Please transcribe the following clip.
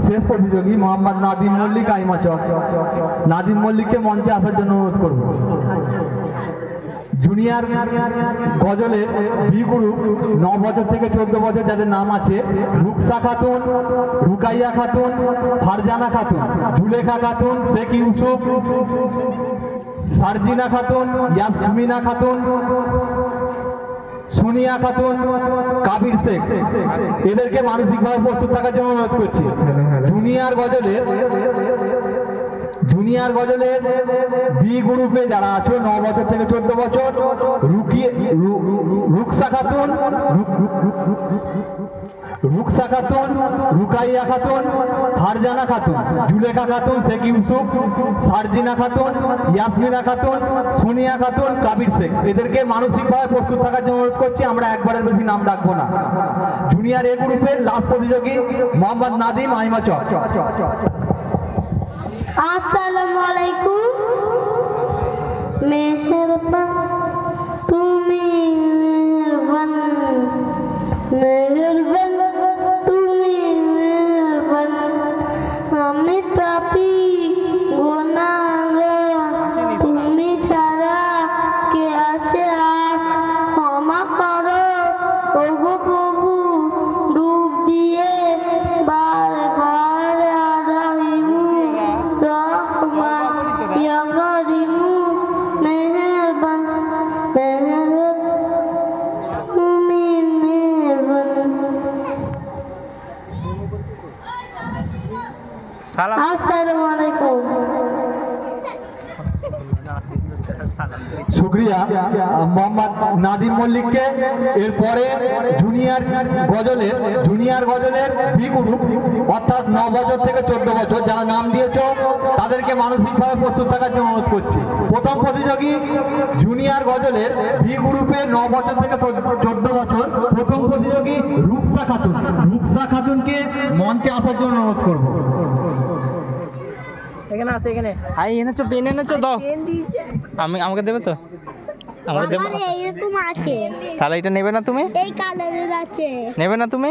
শেষ প্রতিযোগী মোহাম্মদ নাদিম মল্লিক আইমাচক। নাদিম মল্লিককে মঞ্চে আসার জন্য অনুরোধ করব। জুনিয়র গজলে বি গ্রুপ 9 বছর থেকে 14 বছর যাদের নাম আছে: রুকসা খাতুন, রুকাইয়া খাতুন, ফারজানা খাতুন, জুলেখা খাতুন, শেখ ইউসুফ, সারজিনা খাতুন, ইয়াসমিনা খাতুন, সোনিয়া খাতুন, কাবির শেখ। এদেরকে মানসিকভাবে প্রস্তুত থাকার জন্য অনুরোধ করছি। জুনিয়র গজলের বি গ্রুপে যারা আছে 9 বছর থেকে 14 বছর: রুকসা খাতুন, রুকাইয়া খাতুন, ফারজানা খাতুন, জুলেখা খাতুন, শেখ ইউসুফ, সারজিনা খাতুন, ইয়াসমিনা খাতুন, সোনিয়া খাতুন, কাবির শেখ। এদেরকে মানসিকভাবে প্রস্তুত থাকার জন্য অনুরোধ করছি। আমরা একবারের বেশি নাম ডাকবো না। জুনিয়র এ গ্রুপের লাস্ট প্রতিযোগী মোহাম্মদ নাদিম আইমাচক। আসসালামু আলাইকুম। মেহেরবান তুমি, মেহেরবান, মেহেরবান তুমি, মেহেরবান। আমি পাপী গুনাহগার, তুমি ছাড়া কে আছে আর? ক্ষমা করো ওগো প্রভু, ডুব দিয়ে বারবার আদাহিমু রহমান ইয়া করিমু। মেহেরবান, মেহেরবান তুমি, মেহেরবান। আসসালামু আলাইকুম। শুক্রিয়া মোহাম্মদ নাদিম মল্লিককে। এরপরে জুনিয়র গজলের বি গ্রুপ অর্থাৎ 9 বছর থেকে 14 বছর যারা নাম দিয়েছ তাদেরকে মানসিকভাবে প্রস্তুত থাকার জন্য অনুরোধ করছি। প্রথম প্রতিযোগী জুনিয়র গজলের বি গ্রুপে 9 বছর থেকে 14 বছর প্রথম প্রতিযোগী রুকসা খাতুন। রুকসা খাতুনকে মঞ্চে আসার জন্য অনুরোধ করব। এখানে আছে, এখানে আই এনেছো, পেন এনেছো, দাও। আমাকে দেবে তো? আমাকে দেবে? এরকম আছে, তাহলে এটা নেবে না তুমি? এই কালারের আছে, নেবে না তুমি?